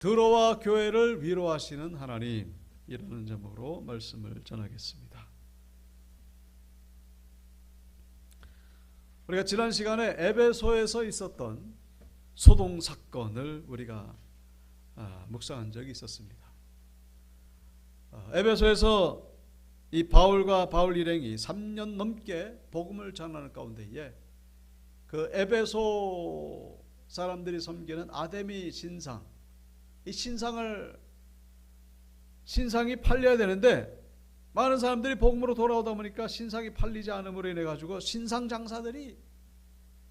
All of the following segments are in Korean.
들어와 교회를 위로하시는 하나님이라는 제목으로 말씀을 전하겠습니다. 우리가 지난 시간에 에베소에서 있었던 소동 사건을 우리가 묵상한 적이 있었습니다. 에베소에서 이 바울과 바울 일행이 3년 넘게 복음을 전하는 가운데에 그 에베소 사람들이 섬기는 아데미 신상, 이 신상이 팔려야 되는데 많은 사람들이 복음으로 돌아오다 보니까 신상이 팔리지 않음으로 인해 가지고 신상 장사들이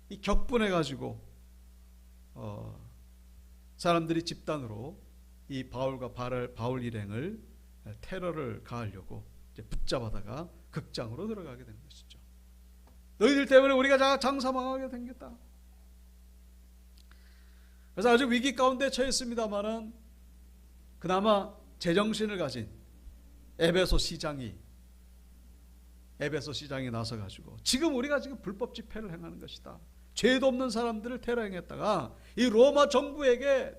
이 격분해 가지고 사람들이 집단으로 이 바울과 바울 일행을 테러를 가하려고 이제 붙잡아다가 극장으로 들어가게 되는 것이죠. 너희들 때문에 우리가 장사 망하게 생겼다. 그래서 아주 위기 가운데 처했습니다마는 그나마 제정신을 가진 에베소 시장이 나서 가지고 우리가 지금 불법 집회를 행하는 것이다. 죄도 없는 사람들을 테러 행했다가 이 로마 정부에게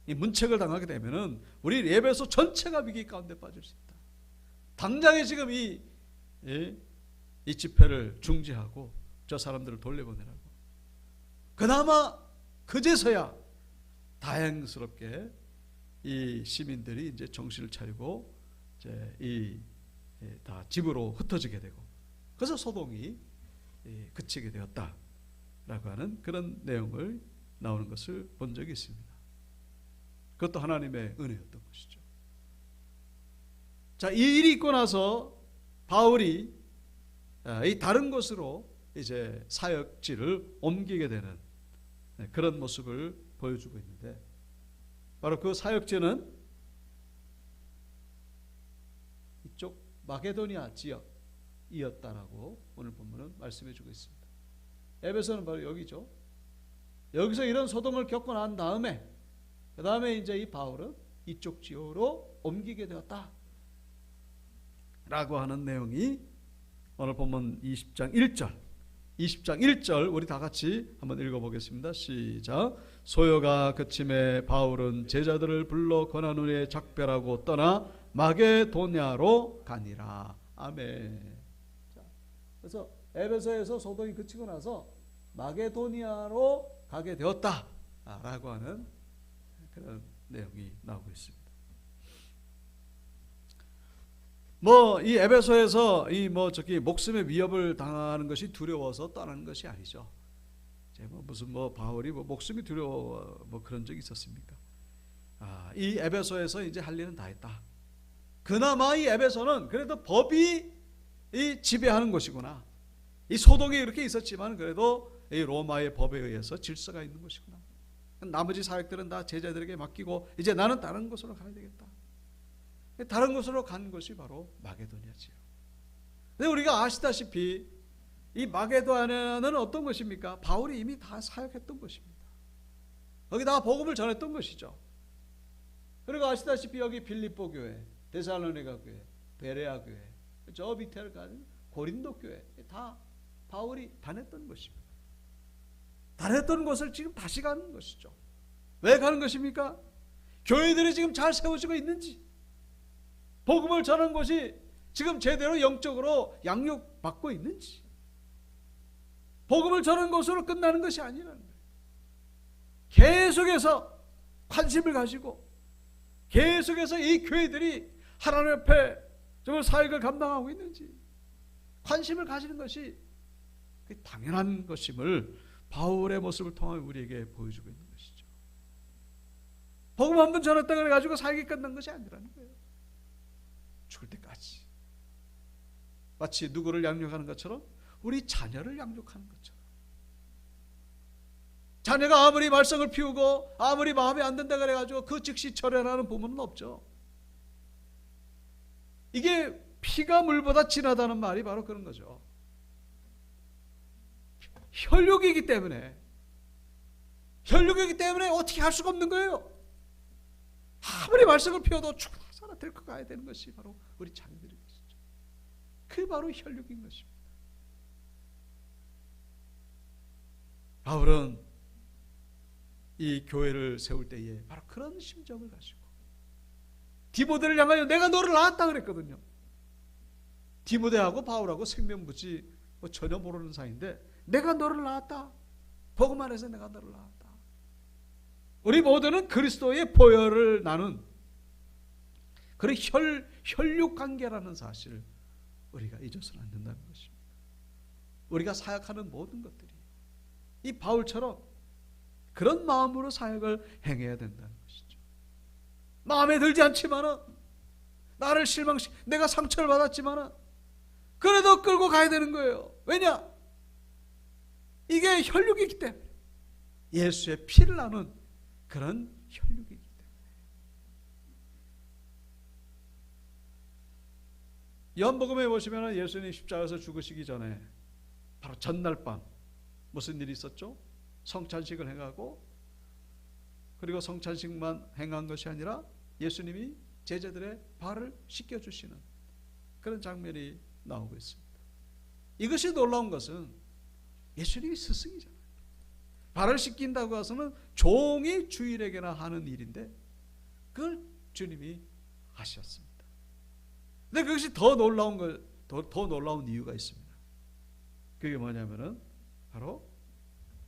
이 문책을 당하게 되면은 우리 에베소 전체가 위기 가운데 빠질 수 있다. 당장에 지금 이 집회를 중지하고 저 사람들을 돌려보내라고. 그나마 그제서야 다행스럽게 이 시민들이 이제 정신을 차리고 이제 다 집으로 흩어지게 되고, 그래서 소동이 그치게 되었다라고 하는 그런 내용을 나오는 것을 본 적이 있습니다. 그것도 하나님의 은혜였던 것이죠. 자, 이 일이 있고 나서 바울이 이 다른 곳으로 이제 사역지를 옮기게 되는 그런 모습을 보여주고 있는데, 바로 그 사역지는 이쪽 마게도니아 지역이었다라고 오늘 본문은 말씀해 주고 있습니다. 에베소는 바로 여기죠. 여기서 이런 소동을 겪고 난 다음에 그 다음에 이제 이 바울은 이쪽 지역으로 옮기게 되었다 라고 하는 내용이 오늘 본문 20장 1절 우리 다 같이 한번 읽어보겠습니다. 시작. 소요가 그침에 바울은 제자들을 불러 권한 후에 작별하고 떠나 마게도냐로 가니라. 아멘. 자, 그래서 에베소에서 소동이 그치고 나서 마게도니아로 가게 되었다라고 하는 그런 내용이 나오고 있습니다. 이 에베소에서 목숨의 위협을 당하는 것이 두려워서 떠나는 것이 아니죠. 무슨 바울이 목숨이 두려워 그런 적이 있었습니까? 이 에베소에서 이제 할 일은 다 했다. 그나마 이 에베소는 그래도 법이 지배하는 곳이구나. 이 소동이 이렇게 있었지만 그래도 이 로마의 법에 의해서 질서가 있는 곳이구나. 나머지 사역들은 다 제자들에게 맡기고 이제 나는 다른 곳으로 가야 되겠다. 다른 곳으로 간 것이 바로 마게도냐지요. 근데 우리가 아시다시피 이 마게도냐는 어떤 것입니까? 바울이 이미 다 사역했던 것입니다. 거기다가 복음을 전했던 것이죠. 그리고 아시다시피 여기 빌립보 교회, 데살로니가 교회, 베레아 교회, 저 밑에를 가는 고린도 교회 다 바울이 다녔던 것입니다. 다녔던 곳을 지금 다시 가는 것이죠. 왜 가는 것입니까? 교회들이 지금 잘 세워지고 있는지, 복음을 전하는 것이 지금 제대로 영적으로 양육받고 있는지, 복음을 전하는 것으로 끝나는 것이 아니라는 거예요. 계속해서 관심을 가지고 계속해서 이 교회들이 하나님 앞에 정말 사역을 감당하고 있는지 관심을 가지는 것이 당연한 것임을 바울의 모습을 통해 우리에게 보여주고 있는 것이죠. 복음 한번 전했다 그래가지고 사역이 끝난 것이 아니라는 거예요. 죽을 때까지. 마치 누구를 양육하는 것처럼 우리 자녀를 양육하는 것처럼. 자녀가 아무리 말썽을 피우고 아무리 마음에 안 든다 그래가지고 그 즉시 철회하는 부모는 없죠. 이게 피가 물보다 진하다는 말이 바로 그런 거죠. 혈육이기 때문에 어떻게 할 수가 없는 거예요. 아무리 말썽을 피워도 죽어서나 데리고 가야 되는 것이 바로 우리 자녀들인 것이죠. 그게 바로 혈육인 것입니다. 바울은 이 교회를 세울 때에 바로 그런 심정을 가지고 디모데를 향하여 내가 너를 낳았다 그랬거든요. 디모데하고 바울하고 생명붙이 전혀 모르는 사이인데 내가 너를 낳았다. 복음 안에서 내가 너를 낳았다. 우리 모두는 그리스도의 보혈을 나눈 그런 혈육 관계라는 사실을 우리가 잊어서는 안 된다는 것입니다. 우리가 사역하는 모든 것들이 이 바울처럼 그런 마음으로 사역을 행해야 된다는 것이죠. 마음에 들지 않지만은 나를 내가 상처를 받았지만은 그래도 끌고 가야 되는 거예요. 왜냐? 이게 혈육이기 때문에 예수의 피를 나눈 그런 혈육이기 때문에. 요한복음에 보시면 예수님 십자가에서 죽으시기 전에 바로 전날 밤 무슨 일이 있었죠? 성찬식을 행하고 그리고 성찬식만 행한 것이 아니라 예수님이 제자들의 발을 씻겨주시는 그런 장면이 나오고 있습니다. 이것이 놀라운 것은 예수님이 스승이잖아요. 발을 씻긴다고 해서는 종이 주일에게나 하는 일인데 그걸 주님이 하셨습니다. 근데 그것이 더 놀라운 이유가 있습니다. 그게 뭐냐면은 바로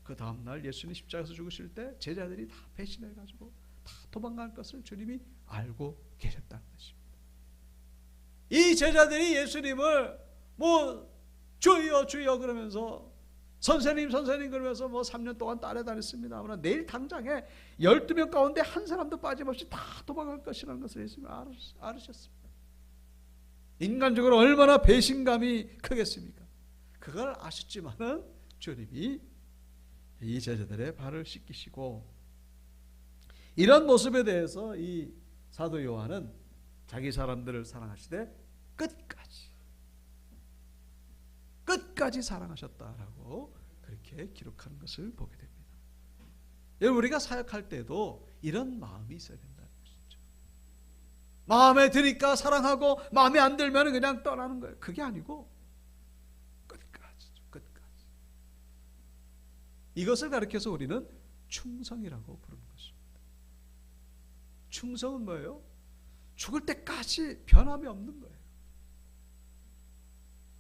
그 다음날 예수님 십자가에서 죽으실 때 제자들이 다 배신해가지고 다 도망갈 것을 주님이 알고 계셨다는 것입니다. 이 제자들이 예수님을 주여 주여 그러면서 선생님 선생님 그러면서 3년 동안 따라다녔습니다만 내일 당장에 12명 가운데 한 사람도 빠짐없이 다 도망갈 것이라는 것을 예수님이 알으셨습니다. 인간적으로 얼마나 배신감이 크겠습니까? 그걸 아셨지만은 주님이 이 제자들의 발을 씻기시고 이런 모습에 대해서 이 사도 요한은 자기 사람들을 사랑하시되 끝까지 사랑하셨다라고 그렇게 기록하는 것을 보게 됩니다. 우리가 사역할 때도 이런 마음이 있어야 된다는 것이죠. 마음에 드니까 사랑하고 마음에 안 들면 그냥 떠나는 거예요. 그게 아니고 끝까지죠. 끝까지. 이것을 가리켜서 우리는 충성이라고 부르는 것입니다. 충성은 뭐예요? 죽을 때까지 변함이 없는 거예요.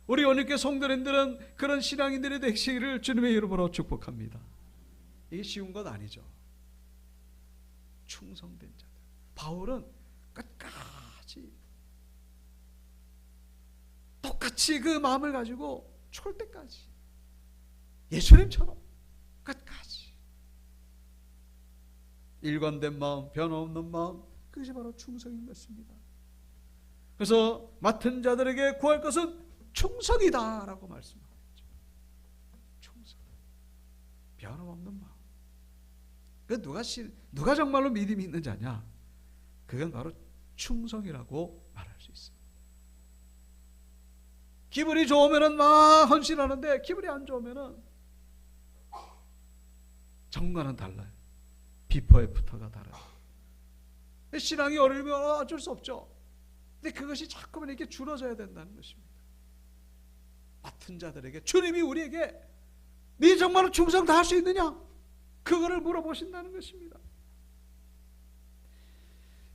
우리 온유교회 성도님들은 그런 신앙인들이 되시기를 주님의 이름으로 축복합니다. 이게 쉬운 것 아니죠. 충성된 자들. 바울은 끝까지 똑같이 그 마음을 가지고 죽을 때까지 예수님처럼 끝까지 일관된 마음, 변함없는 마음, 그것이 바로 충성인 것입니다. 그래서 맡은 자들에게 구할 것은 충성이다라고 말씀하고 있죠. 충성, 변함없는 마음. 그 누가 정말로 믿음이 있는 자냐? 그건 바로 충성이라고 말할 수 있습니다. 기분이 좋으면은 막 헌신하는데 기분이 안 좋으면은 정과는 달라요. 비포 애프터가 달라요. 신앙이 어려우면 어쩔 수 없죠. 근데 그것이 자꾸만 이렇게 줄어져야 된다는 것입니다. 맡은 자들에게 주님이 우리에게 네 정말로 충성 다할 수 있느냐? 그거를 물어보신다는 것입니다.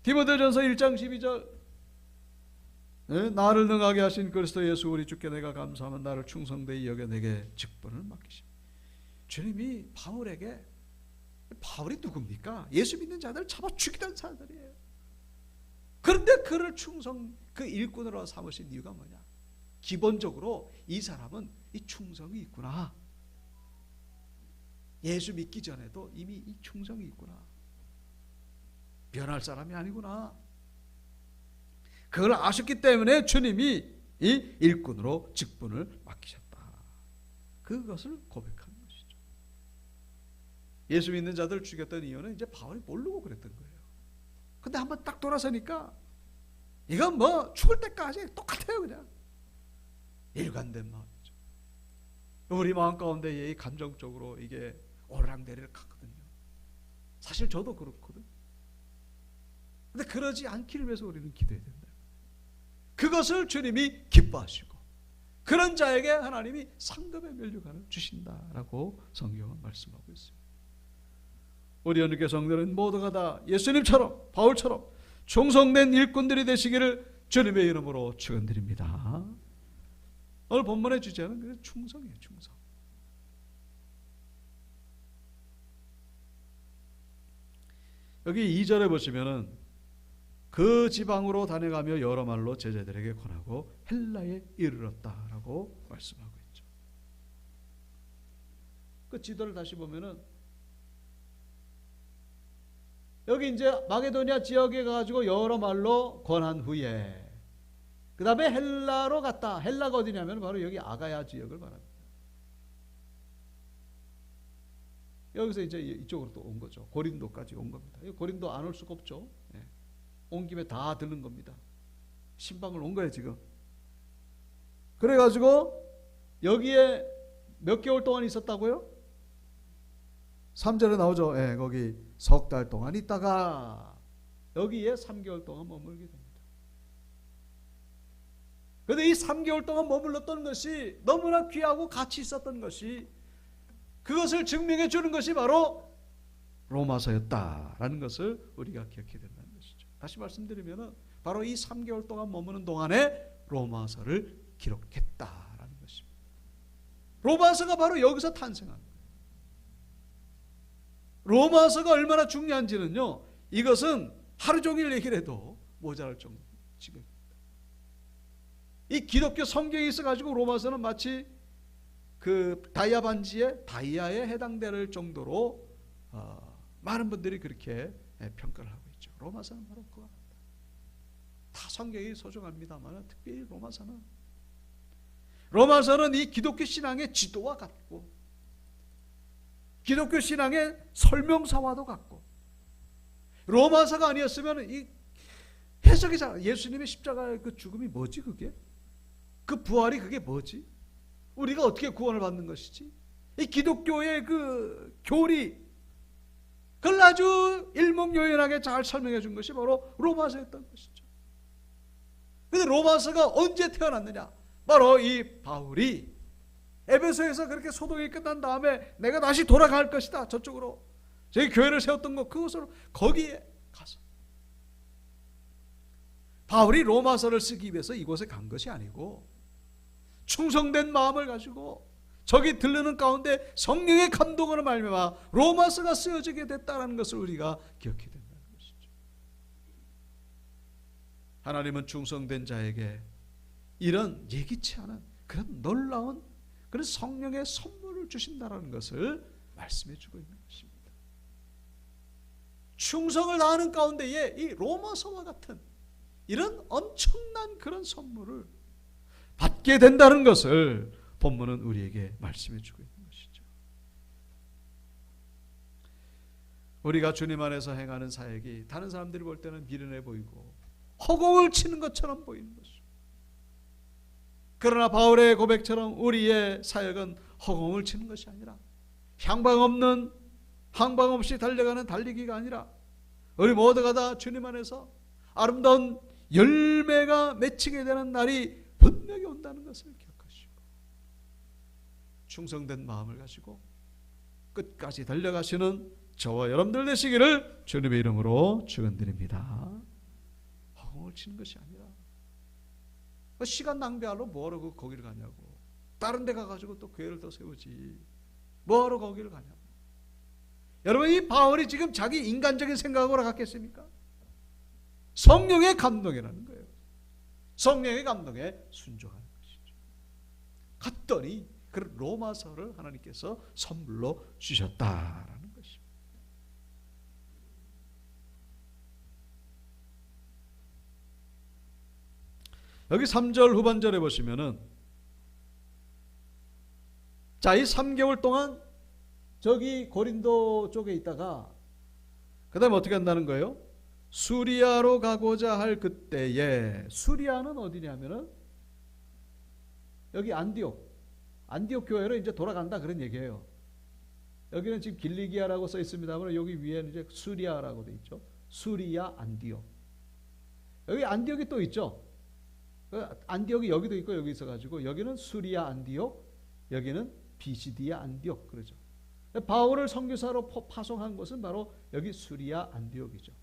디모데전서 1장 12절 나를 능하게 하신 그리스도 예수 우리 주께 내가 감사하면 나를 충성되이 여겨 내게 직분을 맡기십니다. 주님이 바울에게, 바울이 누굽니까? 예수 믿는 자들 잡아 죽이던 사람들이에요. 그런데 그를 그 일꾼으로 삼으신 이유가 뭐냐? 기본적으로 이 사람은 이 충성이 있구나. 예수 믿기 전에도 이미 이 충성이 있구나. 변할 사람이 아니구나. 그걸 아셨기 때문에 주님이 이 일꾼으로 직분을 맡기셨다. 그것을 고백하는 것이죠. 예수 믿는 자들 죽였던 이유는 이제 바울이 모르고 그랬던 거예요. 근데 한번 딱 돌아서니까 이건 죽을 때까지 똑같아요. 그냥 일관된 마음이죠. 우리 마음 가운데 이 감정적으로 이게 오르락내리락 하거든요. 사실 저도 그렇거든요. 근데 그러지 않기를 위해서 우리는 기도해야 된다. 그것을 주님이 기뻐하시고 그런 자에게 하나님이 상급의 면류관을 주신다라고 성경은 말씀하고 있습니다. 우리 연합교회 성도는 모두가 다 예수님처럼 바울처럼 충성된 일꾼들이 되시기를 주님의 이름으로 축원드립니다. 오늘 본문의 주제는 충성이에요. 충성. 여기 2절에 보시면은 그 지방으로 다녀가며 여러 말로 제자들에게 권하고 헬라에 이르렀다라고 말씀하고 있죠. 그 지도를 다시 보면은 여기 이제 마게도니아 지역에 가지고 여러 말로 권한 후에 그 다음에 헬라로 갔다. 헬라가 어디냐면 바로 여기 아가야 지역을 말합니다. 여기서 이제 이쪽으로 또 온 거죠. 고린도까지 온 겁니다. 고린도 안 올 수가 없죠. 네. 온 김에 다 들른 겁니다. 신방을 온 거예요 지금. 그래가지고 여기에 몇 개월 동안 있었다고요? 3절에 나오죠. 네, 거기 석 달 동안 있다가 여기에 3개월 동안 머물게 됩니다. 그런데 이 3개월 동안 머물렀던 것이 너무나 귀하고 가치 있었던 것이 그것을 증명해 주는 것이 바로 로마서였다라는 것을 우리가 기억해야 된다는 것이죠. 다시 말씀드리면 바로 이 3개월 동안 머무는 동안에 로마서를 기록했다라는 것입니다. 로마서가 바로 여기서 탄생한 거예요. 로마서가 얼마나 중요한지는요, 이것은 하루 종일 얘기를 해도 모자랄 정도 지경입니다. 이 기독교 성경에 있어가지고 로마서는 마치 그 다이아 반지의 다이아에 해당될 정도로 많은 분들이 그렇게 평가를 하고 있죠. 로마서는 바로 그거 같다. 다 성경이 소중합니다만 특별히 로마서는 이 기독교 신앙의 지도와 같고 기독교 신앙의 설명서와도 같고 로마서가 아니었으면 이 해석이 잘 예수님의 십자가의 그 죽음이 뭐지 그게? 그 부활이 그게 뭐지? 우리가 어떻게 구원을 받는 것이지? 이 기독교의 그 교리 그걸 아주 일목요연하게 잘 설명해 준 것이 바로 로마서였던 것이죠. 그런데 로마서가 언제 태어났느냐? 바로 이 바울이 에베소에서 그렇게 소동이 끝난 다음에 내가 다시 돌아갈 것이다. 저쪽으로 저희 교회를 세웠던 것 그것으로 거기에 가서 바울이 로마서를 쓰기 위해서 이곳에 간 것이 아니고 충성된 마음을 가지고 저기 들르는 가운데 성령의 감동으로 말미암아 로마서가 쓰여지게 됐다는 것을 우리가 기억해야 된다는 것이죠. 하나님은 충성된 자에게 이런 예기치 않은 그런 놀라운 그런 성령의 선물을 주신다는 것을 말씀해 주고 있는 것입니다. 충성을 다하는 가운데에 이 로마서와 같은 이런 엄청난 그런 선물을 받게 된다는 것을 본문은 우리에게 말씀해 주고 있는 것이죠. 우리가 주님 안에서 행하는 사역이 다른 사람들이 볼 때는 미련해 보이고 허공을 치는 것처럼 보이는 것이죠. 그러나 바울의 고백처럼 우리의 사역은 허공을 치는 것이 아니라 향방 없이 달려가는 달리기가 아니라 우리 모두가 다 주님 안에서 아름다운 열매가 맺히게 되는 날이 분명히 온다는 것을 기억하시고 충성된 마음을 가지고 끝까지 달려가시는 저와 여러분들 되시기를 주님의 이름으로 축원드립니다. 허공을 치는 것이 아니라 시간 낭비하러 뭐하러 거기를 가냐고. 다른 데 가가지고 또 교회를 더 세우지. 뭐하러 거기를 가냐고. 여러분 이 바울이 지금 자기 인간적인 생각으로 갔겠습니까? 성령의 감동이라는 거예요. 성령의 감동에 순종하는 것이죠. 갔더니 그 로마서를 하나님께서 선물로 주셨다라는 것입니다. 여기 3절 후반절에 보시면은 자, 이 3개월 동안 저기 고린도 쪽에 있다가 그 다음에 어떻게 한다는 거예요? 수리아로 가고자 할 그때에 수리아는 어디냐면은 여기 안디옥 교회로 이제 돌아간다 그런 얘기예요. 여기는 지금 길리기아라고 써 있습니다만 여기 위에는 이제 수리아라고 돼 있죠. 수리아 안디옥. 여기 안디옥이 또 있죠. 안디옥이 여기도 있고 여기 있어가지고 여기는 수리아 안디옥, 여기는 비시디아 안디옥 그러죠. 바울을 선교사로 파송한 곳은 바로 여기 수리아 안디옥이죠.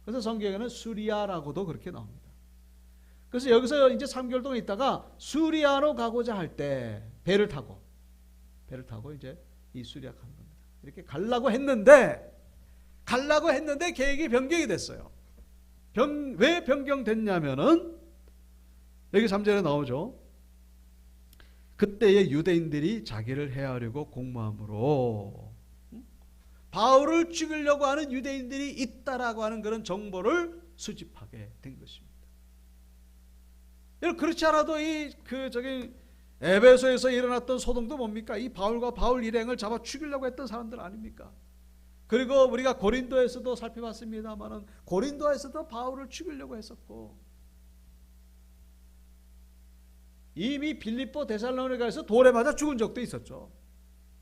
그래서 성경에는 수리아라고도 그렇게 나옵니다. 그래서 여기서 이제 3개월 동안 있다가 수리아로 가고자 할 때 배를 타고 이제 이 수리아 가는 겁니다. 이렇게 가려고 했는데 계획이 변경이 됐어요. 왜 변경됐냐면은 여기 3절에 나오죠. 그때의 유대인들이 자기를 해하려고 공모함으로 바울을 죽이려고 하는 유대인들이 있다라고 하는 그런 정보를 수집하게 된 것입니다. 그렇지 않아도 저기 에베소에서 일어났던 소동도 뭡니까? 이 바울과 바울 일행을 잡아 죽이려고 했던 사람들 아닙니까? 그리고 우리가 고린도에서도 살펴봤습니다만은 고린도에서도 바울을 죽이려고 했었고, 이미 빌립보 데살로니가에서 돌에 맞아 죽은 적도 있었죠.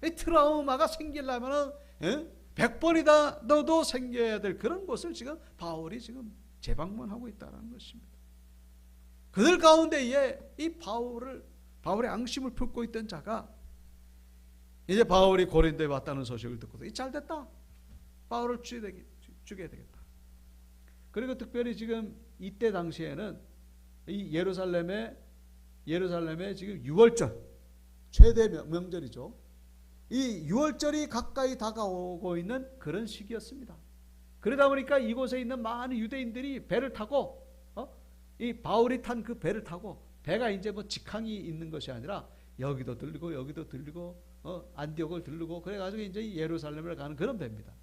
이 트라우마가 생기려면은 100번이다 너도 생겨야 될 그런 곳을 지금 바울이 지금 재방문하고 있다는 것입니다. 그들 가운데에 이 바울의 앙심을 품고 있던 자가 이제 바울이 고린도에 왔다는 소식을 듣고서 잘됐다, 바울을 죽여야 되겠다. 그리고 특별히 지금 이때 당시에는 이 예루살렘에 지금 유월절, 최대 명절이죠. 이 유월절이 가까이 다가오고 있는 그런 시기였습니다. 그러다 보니까 이곳에 있는 많은 유대인들이 배를 타고 이 바울이 탄 그 배를 타고, 배가 이제 뭐 직항이 있는 것이 아니라 여기도 들리고 안디옥을 들르고 그래가지고 이제 예루살렘을 가는 그런 배입니다.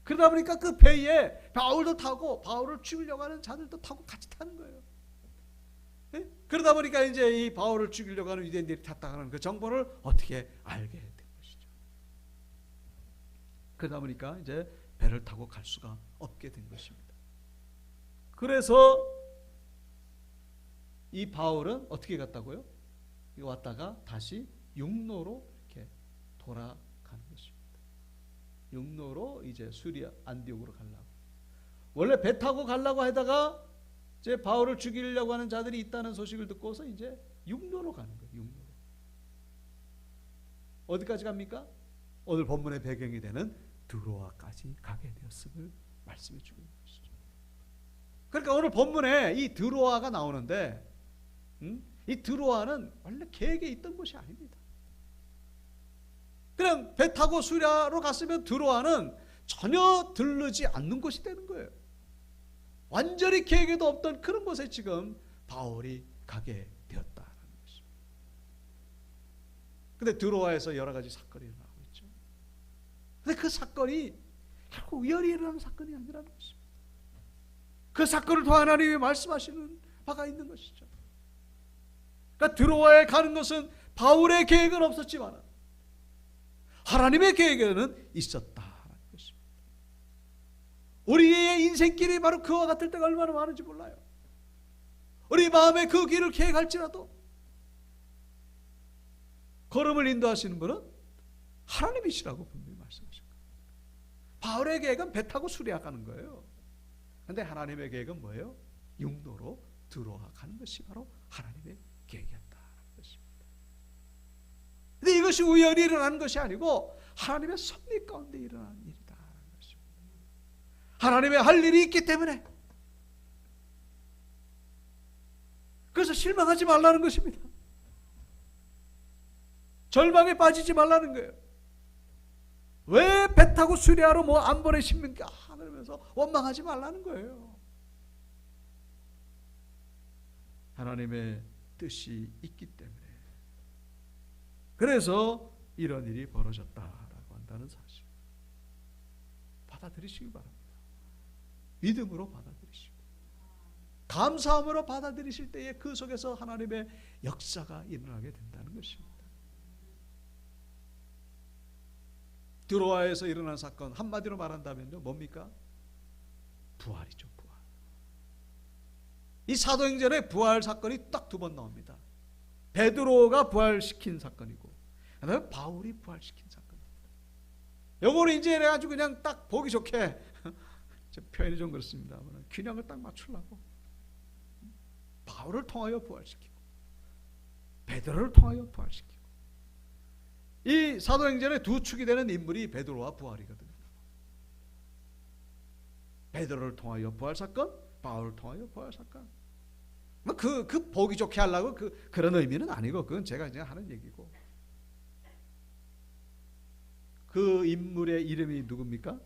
그러다 보니까 그 배에 바울도 타고 바울을 죽이려고 하는 자들도 타고 같이 타는 거예요. 네? 그러다 보니까 이제 이 바울을 죽이려고 하는 유대인들이 탔다는 그 정보를 어떻게 알게 된 것이죠. 그러다 보니까 이제 배를 타고 갈 수가 없게 된 것입니다. 그래서 이 바울은 어떻게 갔다고요? 왔다가 다시 육로로 이렇게 돌아가는 것입니다. 육로로 이제 수리아 안디옥으로 가려고. 원래 배 타고 가려고 하다가 이제 바울을 죽이려고 하는 자들이 있다는 소식을 듣고서 이제 육로로 가는 거예요. 육로로. 어디까지 갑니까? 오늘 본문의 배경이 되는 드로아까지 가게 되었음을 말씀해 주고 있는 것이죠. 그러니까 오늘 본문에 이 드로아가 나오는데, 이 드로아는 원래 계획에 있던 곳이 아닙니다. 그냥 배 타고 수리아로 갔으면 드로아는 전혀 들르지 않는 곳이 되는 거예요. 완전히 계획에도 없던 그런 곳에 지금 바울이 가게 되었다는 것입니다. 근데 드로아에서 여러 가지 사건이 일어나고 있죠. 근데 그 사건이 결국 우연히 일어나는 사건이 아니라는 것입니다. 그 사건을 통해 하나님이 말씀하시는 바가 있는 것이죠. 그러니까 드로아에 가는 것은 바울의 계획은 없었지만 하나님의 계획에는 있었다는 것입니다. 우리의 인생길이 바로 그와 같을 때가 얼마나 많은지 몰라요. 우리 마음에 그 길을 계획할지라도 걸음을 인도하시는 분은 하나님이시라고 분명히 말씀하신 거예요. 바울의 계획은 배 타고 수리아 가는 거예요. 그런데 하나님의 계획은 뭐예요? 육로로 들어가는 것이 바로 하나님의 계획이었다는 것입니다. 근데 이것이 우연히 일어난 것이 아니고 하나님의 섭리 가운데 일어난 일이다라는 것입니다. 하나님의 할 일이 있기 때문에, 그래서 실망하지 말라는 것입니다. 절망에 빠지지 말라는 거예요. 왜 배 타고 수리아로 뭐 안 보내십니까? 그러면서 원망하지 말라는 거예요. 하나님의 뜻이 있기 때문에, 그래서 이런 일이 벌어졌다라고 한다는 사실 받아들이시기 바랍니다. 믿음으로 받아들이시고 감사함으로 받아들이실 때에 그 속에서 하나님의 역사가 일어나게 된다는 것입니다. 드로아에서 일어난 사건 한마디로 말한다면요, 뭡니까? 부활이죠. 부활. 이 사도행전에 부활 사건이 딱 두 번 나옵니다. 베드로가 부활시킨 사건이고, 그다음에 바울이 부활시킨 사건입니다. 요거를 이제 해가지고 그냥 딱 보기 좋게 표현이 좀 그렇습니다만 균형을 딱 맞추려고 바울을 통하여 부활시키고 베드로를 통하여 부활시키고, 이 사도행전의 두 축이 되는 인물이 베드로와 부활이거든요. 베드로를 통하여 부활 사건, 바울을 통하여 부활 사건. 뭐 그 보기 좋게 하려고 그런 의미는 아니고, 그건 제가 그냥 하는 얘기고. 그 인물의 이름이 누굽니까?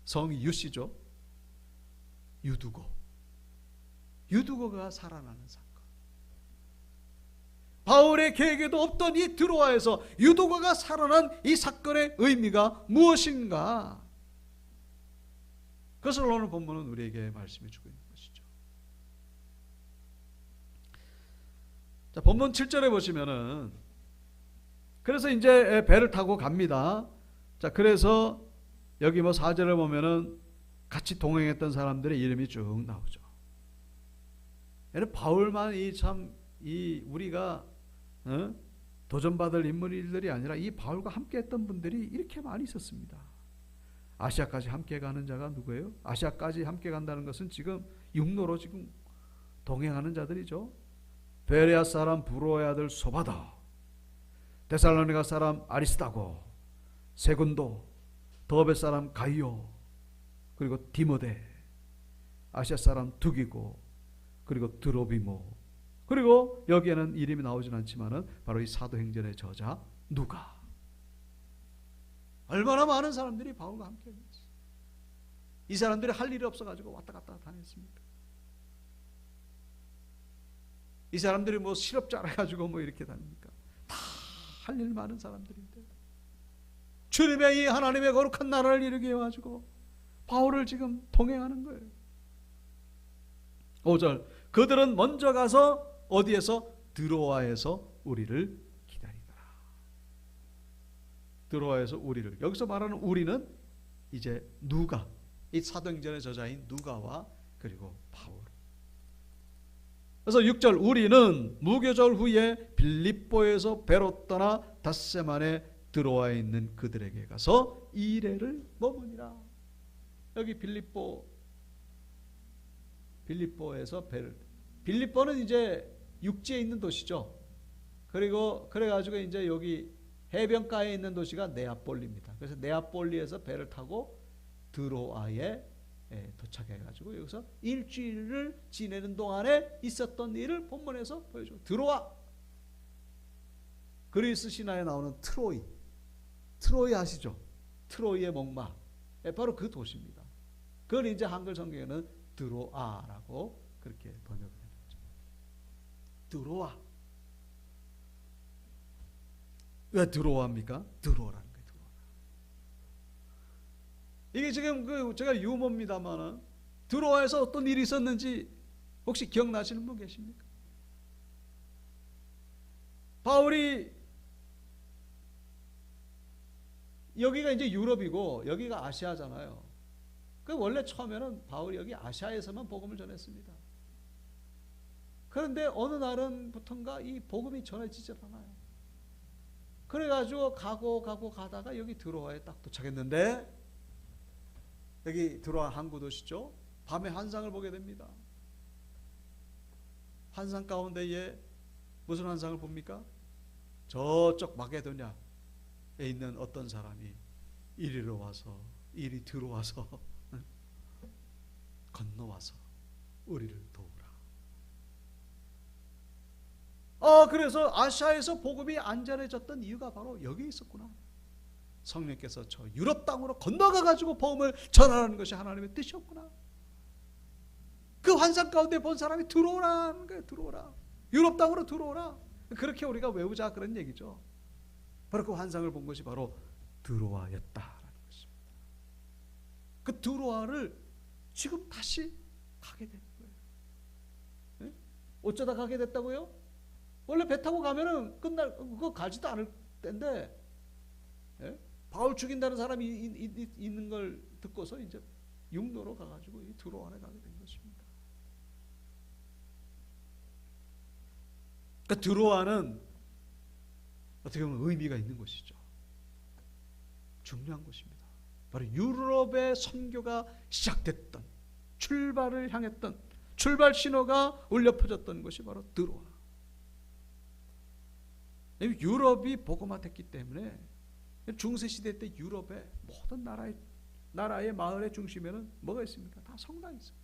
성이 유씨죠. 유두고. 유두고가 살아나는 사건. 바울의 계획에도 없던 이 드로아에서 유두고가 살아난 이 사건의 의미가 무엇인가? 그것을 오늘 본문은 우리에게 말씀해 주고 있는 것이죠. 자, 본문 7절에 보시면은, 그래서 이제 배를 타고 갑니다. 자, 그래서 여기 뭐 4절을 보면은 같이 동행했던 사람들의 이름이 쭉 나오죠. 바울만 우리가 도전받을 인물들이 아니라 이 바울과 함께했던 분들이 이렇게 많이 있었습니다. 아시아까지 함께 가는 자가 누구예요? 아시아까지 함께 간다는 것은 지금 육로로 지금 동행하는 자들이죠. 베레아 사람 브로의 아들 소바다, 데살로니가 사람 아리스다고, 세군도, 더베 사람 가이오, 그리고 디모데, 아시아 사람 두기고, 그리고 드로비모, 그리고 여기에는 이름이 나오진 않지만은 바로 이 사도행전의 저자 누가. 얼마나 많은 사람들이 바울과 함께 했어요. 이 사람들이 할 일이 없어가지고 왔다 갔다 다녔습니까? 이 사람들이 뭐 실업자라 가지고 뭐 이렇게 다닙니까? 다 할 일 많은 사람들인데 주님의 이 하나님의 거룩한 나라를 이루게 해가지고 바울을 지금 동행하는 거예요. 5절, 그들은 먼저 가서 어디에서? 드로아에서 우리를 기다리더라. 드로아에서 우리를, 여기서 말하는 우리는 이제 누가, 이 사도행전의 저자인 누가와 그리고 바울. 그래서 6절, 우리는 무교절 후에 빌립보에서 배로 떠나 닷새만에 드로아에 있는 그들에게 가서 2일을 머무니라. 여기 빌립보에서 배를, 빌립보는 이제 육지에 있는 도시죠. 그리고 그래가지고 이제 여기 해변가에 있는 도시가 네아폴리입니다. 그래서 네아폴리에서 배를 타고 드로아에 도착해가지고 여기서 일주일을 지내는 동안에 있었던 일을 본문에서 보여줘. 드로아, 그리스 신화에 나오는 트로이 아시죠? 트로이의 목마, 바로 그 도시입니다. 그걸 이제 한글 성경에는 드로아라고 그렇게 번역을 해놨죠. 드로아. 왜 드로아입니까? 드로아라는 거예요. 드로아. 이게 지금 제가 유머입니다만은 드로아에서 어떤 일이 있었는지 혹시 기억나시는 분 계십니까? 바울이, 여기가 이제 유럽이고 여기가 아시아잖아요. 그 원래 처음에는 바울이 여기 아시아에서만 복음을 전했습니다. 그런데 어느 날은부턴가 이 복음이 전해지질 않아요. 그래가지고 가고 가다가 여기 드로아에 딱 도착했는데, 여기 드로아 항구 도시죠. 밤에 환상을 보게 됩니다. 환상 가운데에 무슨 환상을 봅니까? 저쪽 마게도냐에 있는 어떤 사람이 이리 들어와서 건너와서 우리를 도우라. 그래서 아시아에서 복음이 안전해졌던 이유가 바로 여기 있었구나. 성령께서 저 유럽 땅으로 건너가 가지고 복음을 전하는 것이 하나님의 뜻이었구나. 그 환상 가운데 본 사람이 들어오라는 거예요. 들어오라. 유럽 땅으로 들어오라. 그렇게 우리가 외우자 그런 얘기죠. 바로 그 환상을 본 것이 바로 드로아였다라는 것입니다. 그 드로아를 지금 다시 가게 되는 거예요. 네? 어쩌다 가게 됐다고요? 원래 배 타고 가면은 그거 가지도 않을 때인데, 네? 바울 죽인다는 사람이 있는 걸 듣고서 이제 육로로 가가지고 이 드로아에 가게 된 것입니다. 그러니까 드로아는 어떻게 보면 의미가 있는 곳이죠. 중요한 곳입니다. 바로 유럽의 선교가 시작됐던, 출발을 향했던, 출발 신호가 울려 퍼졌던 곳이 바로 드로아. 유럽이 복음화됐기 때문에 중세 시대 때 유럽의 모든 나라의 마을의 중심에는 뭐가 있습니까? 다 성당이 있어요.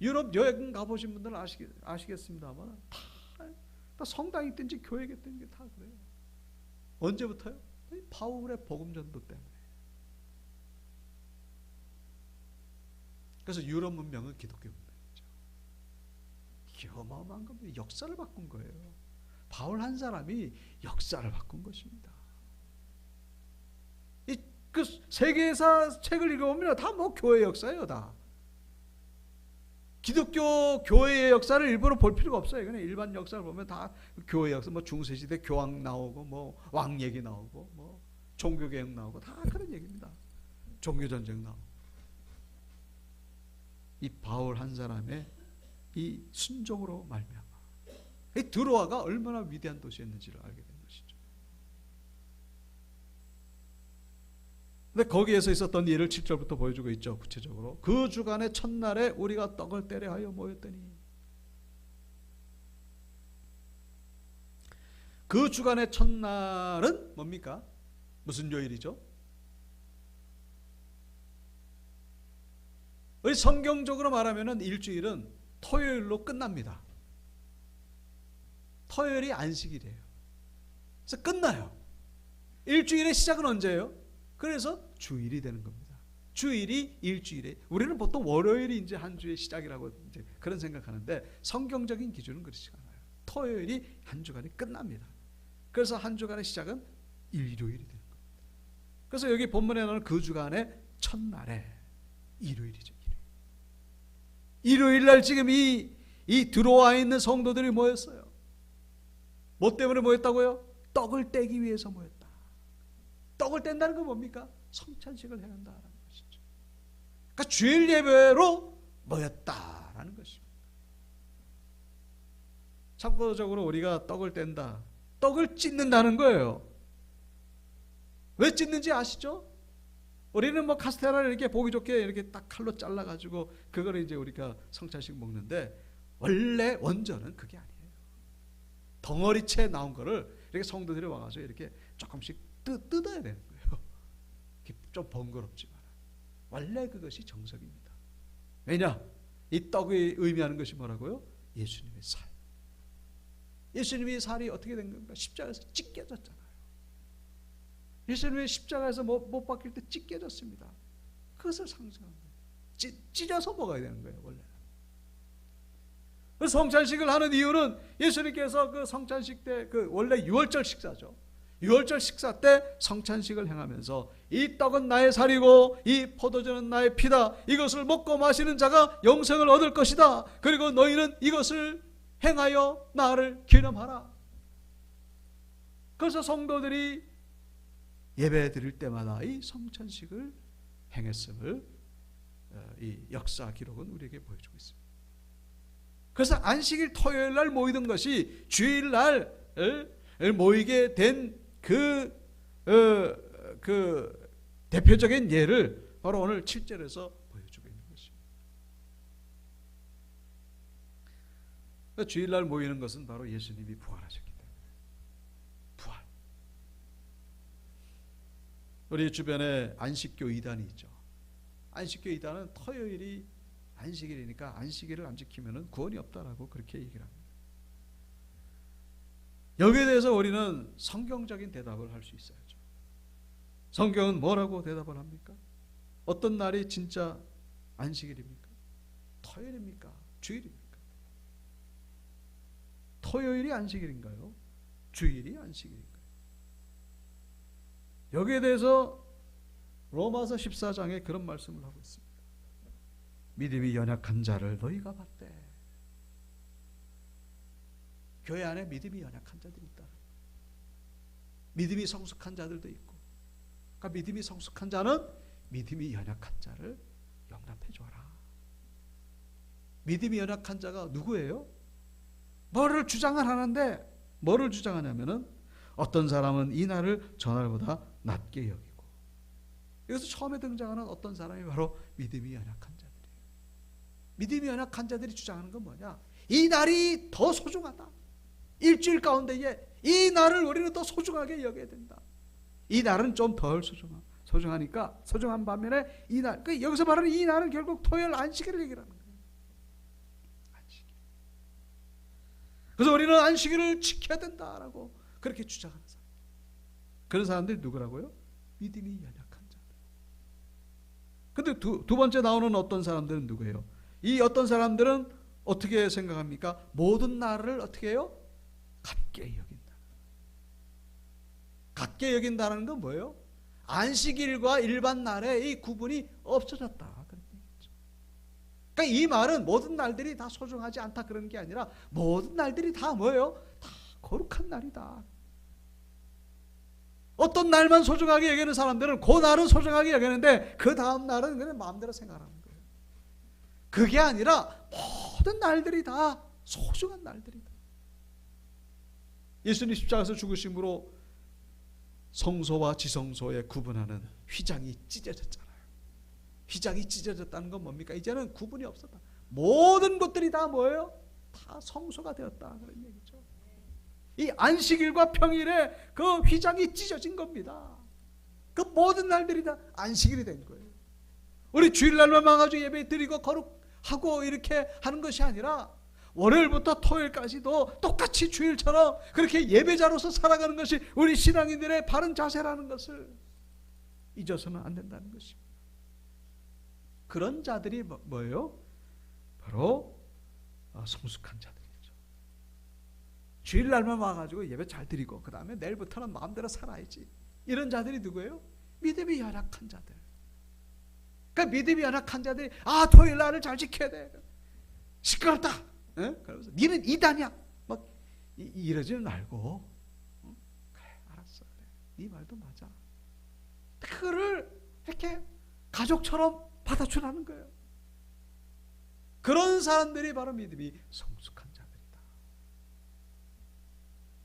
유럽 여행 가보신 분들은 아시겠습니다만 다 성당이 있든지 교회가 있든지 다 그래요. 언제부터요? 바울의 복음 전도 때문에. 그래서 유럽 문명은 기독교 문명이죠. 이게 어마어마한 겁니다. 역사를 바꾼 거예요. 바울 한 사람이 역사를 바꾼 것입니다. 그 세계사 책을 읽어보면 다 뭐 교회 역사예요, 다. 기독교 교회의 역사를 일부러 볼 필요가 없어요. 그냥 일반 역사를 보면 다 교회 역사, 뭐 중세시대 교황 나오고, 뭐 왕 얘기 나오고, 뭐 종교개혁 나오고, 다 그런 얘기입니다. 종교전쟁 나오고. 이 바울 한 사람의 이 순종으로 말미암아 이 드로아가 얼마나 위대한 도시였는지를 알게 된 것이죠. 근데 거기에서 있었던 일을 7절부터 보여주고 있죠. 구체적으로 그 주간의 첫날에 우리가 떡을 떼려 하여 모였더니, 그 주간의 첫날은 뭡니까? 무슨 요일이죠? 우리 성경적으로 말하면 일주일은 토요일로 끝납니다. 토요일이 안식일이에요. 그래서 끝나요. 일주일의 시작은 언제예요? 그래서 주일이 되는 겁니다. 주일이 일주일에, 우리는 보통 월요일이 이제 한 주의 시작이라고 이제 그런 생각하는데 성경적인 기준은 그렇지 않아요. 토요일이 한 주간이 끝납니다. 그래서 한 주간의 시작은 일요일이 되는 겁니다. 그래서 여기 본문에 나오는 그 주간의 첫날에 일요일이죠. 일요일 날 지금 이 들어와 있는 성도들이 모였어요. 뭐 때문에 모였다고요? 떡을 떼기 위해서 모였다. 떡을 뗀다는 건 뭡니까? 성찬식을 행한다라는 것이죠. 그러니까 주일 예배로 모였다라는 것입니다. 참고적으로 우리가 떡을 뗀다, 떡을 찢는다는 거예요. 왜 찢는지 아시죠? 우리는 뭐 카스테라를 이렇게 보기 좋게 이렇게 딱 칼로 잘라가지고 그거를 이제 우리가 성찬식 먹는데, 원래 원전은 그게 아니에요. 덩어리째 나온 거를 이렇게 성도들이 와가지고 이렇게 조금씩 뜯어야 되는 거예요. 좀 번거롭지만 원래 그것이 정석입니다. 왜냐? 이 떡이 의미하는 것이 뭐라고요? 예수님의 살. 예수님의 살이 어떻게 된 겁니까? 십자가에서 찢겨졌잖아요. 예수님의 십자가에서 못 박힐 때 찢겨졌습니다. 그것을 상징하는 거예요. 찢어서 먹어야 되는 거예요, 원래. 성찬식을 하는 이유는 예수님께서 그 성찬식 때, 그 원래 유월절 식사죠. 유월절 식사 때 성찬식을 행하면서 이 떡은 나의 살이고 이 포도주는 나의 피다. 이것을 먹고 마시는 자가 영생을 얻을 것이다. 그리고 너희는 이것을 행하여 나를 기념하라. 그래서 성도들이 예배 드릴 때마다 이 성찬식을 행했음을 이 역사 기록은 우리에게 보여주고 있습니다. 그래서 안식일 토요일 날 모이던 것이 주일 날 모이게 된 그 대표적인 예를 바로 오늘 7절에서 보여주고 있는 것입니다. 주일 날 모이는 것은 바로 예수님이 부활하셨기 때문에. 부활. 우리 주변에 안식교 이단이 있죠. 안식교 이단은 토요일이 안식일이니까 안식일을 안 지키면 구원이 없다라고 그렇게 얘기를 합니다. 여기에 대해서 우리는 성경적인 대답을 할 수 있어야죠. 성경은 뭐라고 대답을 합니까? 어떤 날이 진짜 안식일입니까? 토요일입니까? 주일입니까? 토요일이 안식일인가요? 주일이 안식일인가요? 여기에 대해서 로마서 14장에 그런 말씀을 하고 있습니다. 믿음이 연약한 자를 너희가 봤대. 교회 안에 믿음이 연약한 자들이 있다. 믿음이 성숙한 자들도 있고, 그러니까 믿음이 성숙한 자는 믿음이 연약한 자를 용납해 줘라. 믿음이 연약한 자가 누구예요? 뭐를 주장을 하는데, 뭐를 주장하냐면은 어떤 사람은 이 날을 저 날보다 낮게 여기고, 여기서 처음에 등장하는 어떤 사람이 바로 믿음이 연약한 자들이에요. 믿음이 연약한 자들이 주장하는 건 뭐냐? 이 날이 더 소중하다. 일주일 가운데에 이 날을 우리는 더 소중하게 여겨야 된다. 이 날은 좀 덜 소중하니까 소중한 반면에 이 날, 여기서 말하는 이 날은 결국 토요일 안식일을 얘기하는 거예요. 안식일. 그래서 우리는 안식일을 지켜야 된다라고 그렇게 주장하는 사람. 그런 사람들이 누구라고요? 믿음이 연약한 자들. 근데 두 번째 나오는 어떤 사람들은 누구예요? 이 어떤 사람들은 어떻게 생각합니까? 모든 날을 어떻게 해요? 같게 여긴다. 같게 여긴다는 건 뭐예요? 안식일과 일반 날의 이 구분이 없어졌다. 그런 얘기죠. 그러니까 이 말은 모든 날들이 다 소중하지 않다 그런 게 아니라 모든 날들이 다 뭐예요? 다 거룩한 날이다. 어떤 날만 소중하게 여기는 사람들은 그 날은 소중하게 여기는데 그 다음 날은 그냥 마음대로 생각하는 거예요. 그게 아니라 모든 날들이 다 소중한 날들이다. 예수님 십자가에서 죽으심으로 성소와 지성소에 구분하는 휘장이 찢어졌잖아요. 휘장이 찢어졌다는 건 뭡니까? 이제는 구분이 없었다. 모든 것들이 다 뭐예요? 다 성소가 되었다 그런 얘기죠. 이 안식일과 평일에 그 휘장이 찢어진 겁니다. 그 모든 날들이 다 안식일이 된 거예요. 우리 주일날만 망가지고 예배 드리고 거룩하고 이렇게 하는 것이 아니라 월요일부터 토요일까지도 똑같이 주일처럼 그렇게 예배자로서 살아가는 것이 우리 신앙인들의 바른 자세라는 것을 잊어서는 안 된다는 것입니다. 그런 자들이 뭐예요? 바로 성숙한 자들이죠. 주일날만 와가지고 예배 잘 드리고 그 다음에 내일부터는 마음대로 살아야지. 이런 자들이 누구예요? 믿음이 연약한 자들. 그러니까 믿음이 연약한 자들이 토요일날을 잘 지켜야 돼. 시끄럽다. 그러면서 니는 이단이야. 막 이러지는 말고 그래 알았어. 그래. 네 말도 맞아. 그거를 이렇게 가족처럼 받아주라는 거예요. 그런 사람들이 바로 믿음이 성숙한 자들이다.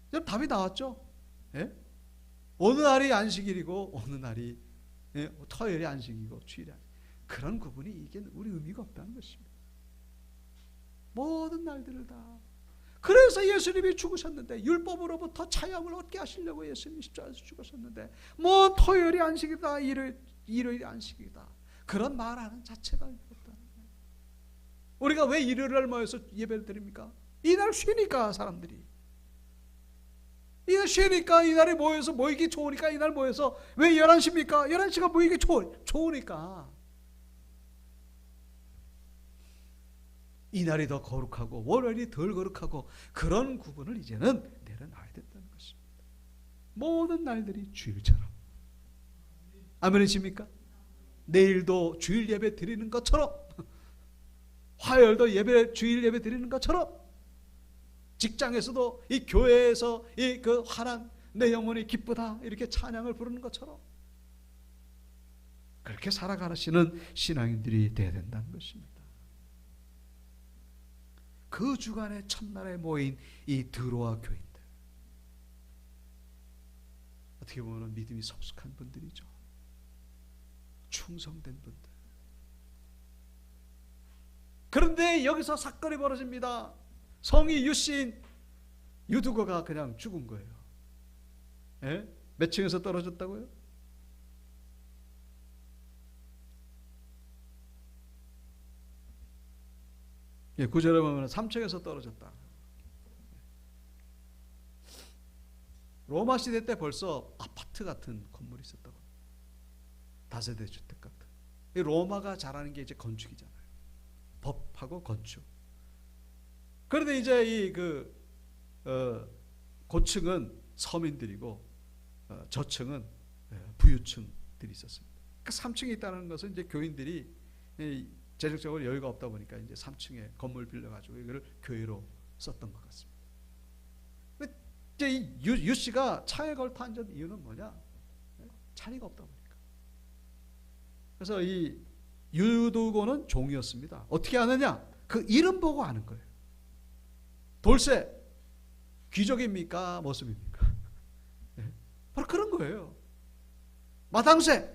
이제 답이 나왔죠. 예? 어느 날이 안식일이고 어느 날이 토요일이 안식이고 주일이 안식. 그런 구분이 이게 우리 의미가 없다는 것입니다. 모든 날들을 다. 그래서 예수님이 죽으셨는데 율법으로부터 자유함을 얻게 하시려고 예수님이 십자가에서 죽으셨는데 뭐 토요일이 안식이다 일요일이 안식이다 그런 말하는 자체가 없다는 거예요. 우리가 왜 일요일날 모여서 예배를 드립니까? 이날 쉬니까 사람들이 이날 쉬니까 이날에 모여서 모이기 좋으니까 이날 모여서 왜 11시입니까? 11시가 모이기 좋으니까 이날이 더 거룩하고 월요일이 덜 거룩하고 그런 구분을 이제는 내려놔야 된다는 것입니다. 모든 날들이 주일처럼. 아멘이십니까? 내일도 주일 예배 드리는 것처럼 화요일도 주일 예배 드리는 것처럼 직장에서도 이 교회에서 이 그 환한 내 영혼이 기쁘다 이렇게 찬양을 부르는 것처럼 그렇게 살아가시는 신앙인들이 되어야 된다는 것입니다. 그 주간의 첫날에 모인 이 드로아 교인들 어떻게 보면 믿음이 성숙한 분들이죠. 충성된 분들. 그런데 여기서 사건이 벌어집니다. 성이 유씨인 유두거가 그냥 죽은 거예요. 예? 몇 층에서 떨어졌다고요? 예, 9절에 보면 3층에서 떨어졌다. 로마 시대 때 벌써 아파트 같은 건물이 있었다고. 다세대 주택 같은. 이 로마가 잘하는 게 이제 건축이잖아요. 법하고 건축. 그런데 이제 이 고층은 서민들이고 저층은 부유층들이 있었습니다. 그 3층에 있다는 것은 이제 교인들이 재정적으로 여유가 없다 보니까 이제 3층에 건물 빌려가지고 이거를 교회로 썼던 것 같습니다. 이제 이 유 씨가 차에 걸터 앉은 이유는 뭐냐? 자리가 없다 보니까. 그래서 이 유두고는 종이었습니다. 어떻게 아느냐? 그 이름 보고 아는 거예요. 돌쇠, 귀족입니까? 모습입니까? 네? 바로 그런 거예요. 마당쇠,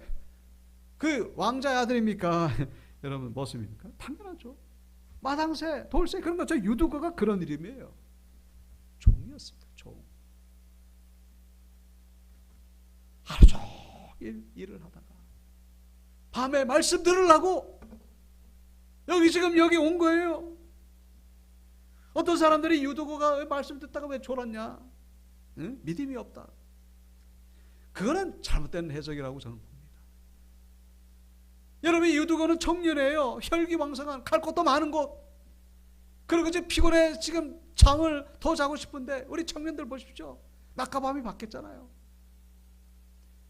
그 왕자의 아들입니까? 여러분 모습입니까? 당연하죠. 마당새, 돌쇠 그런 거 저 유두거가 그런 이름이에요. 종이었습니다. 종. 하루 일을 하다가 밤에 말씀 들으려고 여기 온 거예요. 어떤 사람들이 유두고가 말씀 듣다가 왜 졸았냐? 응? 믿음이 없다. 그거는 잘못된 해석이라고 저는 봅니다. 여러분, 유두고는 청년이에요. 혈기왕성한, 갈 곳도 많은 곳. 그리고 이제 피곤해 지금 잠을 더 자고 싶은데 우리 청년들 보십시오. 낮과 밤이 바뀌었잖아요.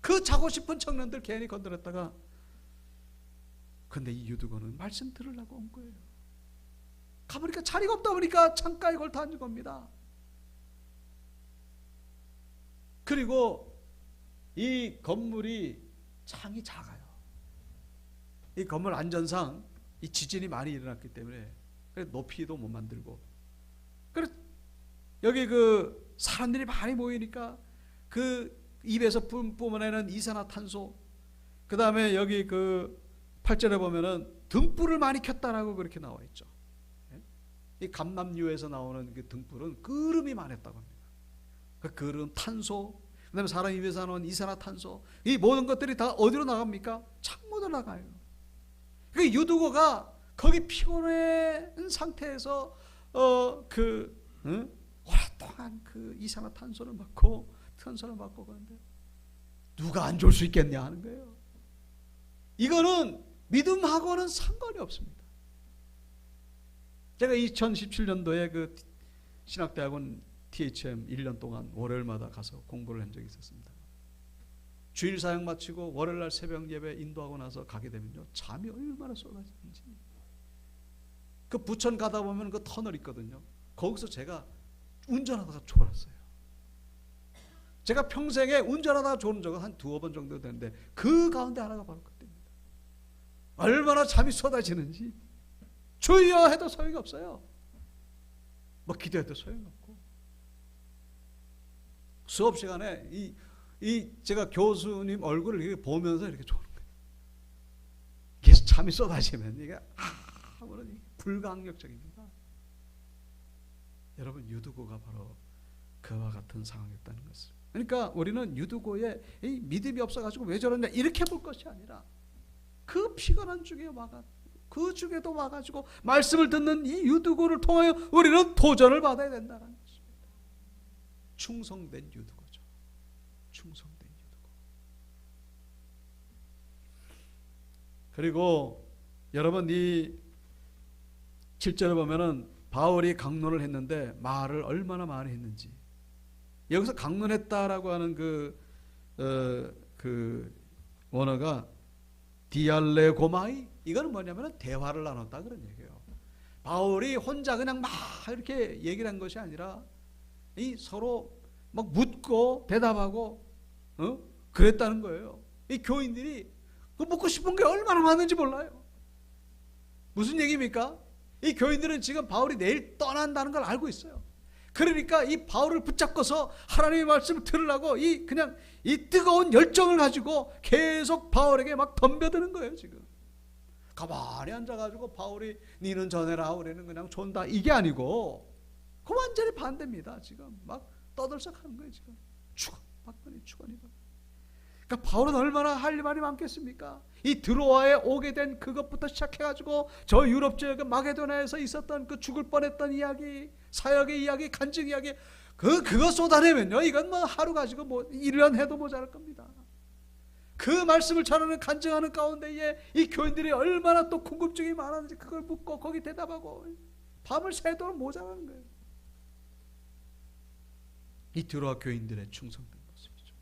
그 자고 싶은 청년들 괜히 건드렸다가, 근데 이 유두고는 말씀 들으려고 온 거예요. 가보니까 자리가 없다 보니까 창가에 걸터 앉은 겁니다. 그리고 이 건물이 창이 작아요. 이 건물 안전상 이 지진이 많이 일어났기 때문에 높이도 못 만들고, 그래 여기 그 사람들이 많이 모이니까 그 입에서 뿜어내는 이산화탄소, 그 다음에 여기 그 8절에 보면은 등불을 많이 켰다라고 그렇게 나와 있죠. 이 감람유에서 나오는 그 등불은 그름이 많았다고 합니다. 그 그름, 탄소, 그 다음에 사람 입에서 나오는 이산화탄소, 이 모든 것들이 다 어디로 나갑니까? 창문으로 나가요. 그 유두고가 거기 피곤한 상태에서 오랫동안 그 이산화탄소를 맡고 탄소를 맡고 그런데 누가 안 좋을 수 있겠냐 하는 거예요. 이거는 믿음하고는 상관이 없습니다. 제가 2017년도에 그 신학대학원 THM 1년 동안 월요일마다 가서 공부를 한 적이 있었습니다. 주일 사역 마치고 월요일날 새벽 예배 인도하고 나서 가게 되면요, 잠이 얼마나 쏟아지는지. 그 부천 가다 보면 그 터널 있거든요. 거기서 제가 운전하다가 졸았어요. 제가 평생에 운전하다가 졸은 적은 한 2-3번 정도 되는데 그 가운데 하나가 바로 그때입니다. 얼마나 잠이 쏟아지는지. 주여 해도 소용이 없어요. 뭐 기도해도 소용이 없고. 수업 시간에 제가 교수님 얼굴을 이렇게 보면서 이렇게 조는 거예요. 계속 잠이 쏟아지면 이게 아무런 불가항력적입니다. 여러분, 유두고가 바로 그와 같은 상황이었다는 것을. 그러니까 우리는 유두고에 믿음이 없어가지고 왜 저러냐 이렇게 볼 것이 아니라 그 피곤한 중에 그 중에도 와가지고 말씀을 듣는 이 유두고를 통하여 우리는 도전을 받아야 된다는 것입니다. 충성된 유두고죠. 충성된 유두고. 그리고 여러분, 이 7절에 보면은 바울이 강론을 했는데 말을 얼마나 많이 했는지. 여기서 강론했다라고 하는 그 원어가 디알레고마이, 이거는 뭐냐면 대화를 나눴다 그런 얘기예요. 바울이 혼자 그냥 막 이렇게 얘기를 한 것이 아니라 이 서로 막 묻고 대답하고 그랬다는 거예요. 이 교인들이 그 묻고 싶은 게 얼마나 많은지 몰라요. 무슨 얘기입니까? 이 교인들은 지금 바울이 내일 떠난다는 걸 알고 있어요. 그러니까 이 바울을 붙잡고서 하나님의 말씀을 들으려고 그냥 이 뜨거운 열정을 가지고 계속 바울에게 막 덤벼드는 거예요. 지금 가만히 앉아가지고 바울이 니는 전해라 우리는 그냥 존다 이게 아니고 그 완전히 반대입니다. 지금 막 떠들썩하는 거예요. 지금 박근혜 추건이가. 그러니까 바울은 얼마나 할 말이 많겠습니까? 이 드로아에 오게 된 그것부터 시작해가지고 저 유럽 지역 마게도나에서 있었던 그 죽을 뻔했던 이야기, 사역의 이야기, 간증 이야기, 그거 쏟아내면요, 이건 뭐 하루 가지고 뭐 1년 해도 모자랄 겁니다. 그 말씀을 전하는 간증하는 가운데에 이 교인들이 얼마나 또 궁금증이 많았는지 그걸 묻고 거기 대답하고 밤을 새도록 모자라는 거예요. 이 드로아 교인들의 충성된 모습이죠.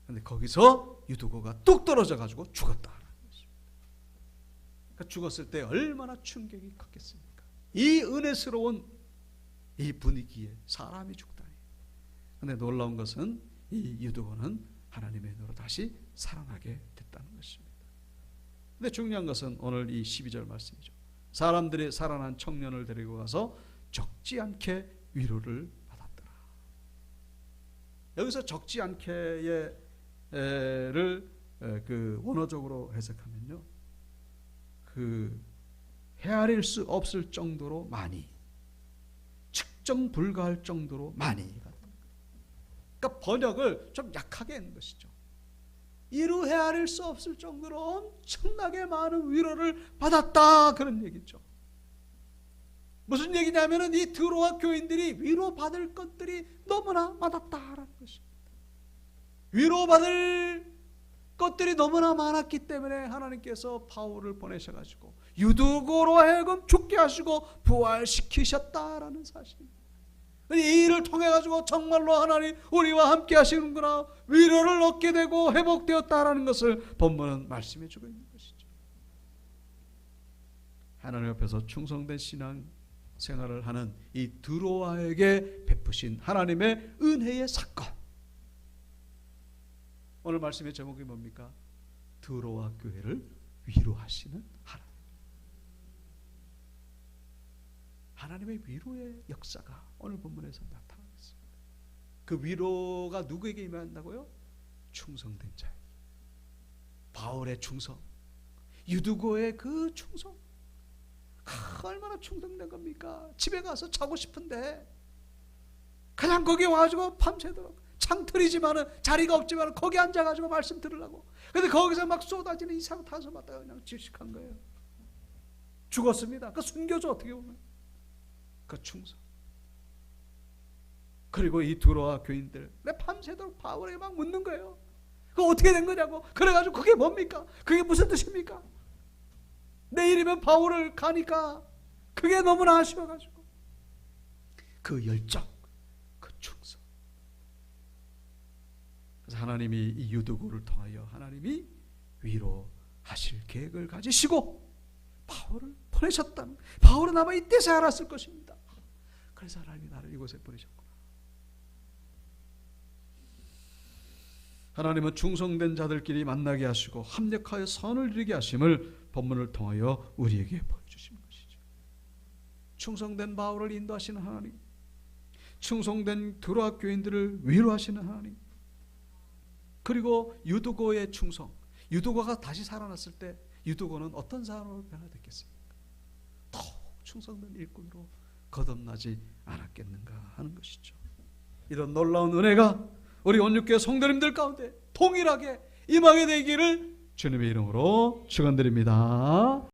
그런데 거기서 유두고가 뚝 떨어져 가지고 죽었다. 그러니까 죽었을 때 얼마나 충격이 컸겠습니까? 이 은혜스러운 이 분위기에 사람이 죽다니. 그런데 놀라운 것은 이 유두고는 하나님의 은혜로 다시 살아나게 됐다는 것입니다. 근데 중요한 것은 오늘 이 12절 말씀이죠. 사람들이 살아난 청년을 데리고 가서 적지 않게 위로를 받았더라. 여기서 적지 않게를 그 원어적으로 해석하면요, 그 헤아릴 수 없을 정도로 많이, 측정 불가할 정도로 많이. 그러니까 번역을 좀 약하게 한 것이죠. 이루 헤아릴 수 없을 정도로 엄청나게 많은 위로를 받았다, 그런 얘기죠. 무슨 얘기냐면은 이 드로아 교인들이 위로받을 것들이 너무나 많았다라는 것입니다. 위로받을 것들이 너무나 많았기 때문에 하나님께서 바울을 보내셔가지고 유두고로 하여금 죽게 하시고 부활시키셨다라는 사실입니다. 이 일을 통해 가지고 정말로 하나님 우리와 함께 하시는구나, 위로를 얻게 되고 회복되었다라는 것을 본문은 말씀해 주고 있는 것이죠. 하나님 앞에서 충성된 신앙 생활을 하는 이 드로아에게 베푸신 하나님의 은혜의 사건, 오늘 말씀의 제목이 뭡니까? 드로아 교회를 위로하시는 하나님. 하나님의 위로의 역사가 오늘 본문에서 나타나겠습니다. 그 위로가 누구에게 임한다고요? 충성된 자에게. 바울의 충성, 유두고의 그 충성, 얼마나 충성된 겁니까? 집에 가서 자고 싶은데 그냥 거기 와가지고 밤새도록, 창틀이지만은 자리가 없지만 거기 앉아가지고 말씀 들으려고. 근데 거기서 막 쏟아지는 이산화탄소마다 그냥 질식한 거예요. 죽었습니다. 그 순교죠, 어떻게 보면. 그 충성. 그리고 이 드로아 교인들, 내 밤새도록 바울에게 막 묻는 거예요. 그거 어떻게 된 거냐고. 그래가지고 그게 뭡니까? 그게 무슨 뜻입니까? 내일이면 바울을 가니까 그게 너무나 아쉬워가지고 그 열정, 그 충성. 그래서 하나님이 이 유두고를 통하여 하나님이 위로하실 계획을 가지시고 바울을 보내셨다는, 바울은 아마 이때서 알았을 것입니다. 그래서 하나님이 나를 이곳에 보내셨구나. 하나님은 충성된 자들끼리 만나게 하시고 합력하여 선을 이루게 하심을 본문을 통하여 우리에게 보여주신 것이죠. 충성된 바울을 인도하시는 하나님, 충성된 드로아 교인들을 위로하시는 하나님, 그리고 유두고의 충성, 유두고가 다시 살아났을 때 유두고는 어떤 사람으로 변화됐겠습니까? 더욱 충성된 일꾼으로 거듭나지 않았겠는가 하는 것이죠. 이런 놀라운 은혜가 우리 온육교회 성도님들 가운데 동일하게 임하게 되기를 주님의 이름으로 축원드립니다.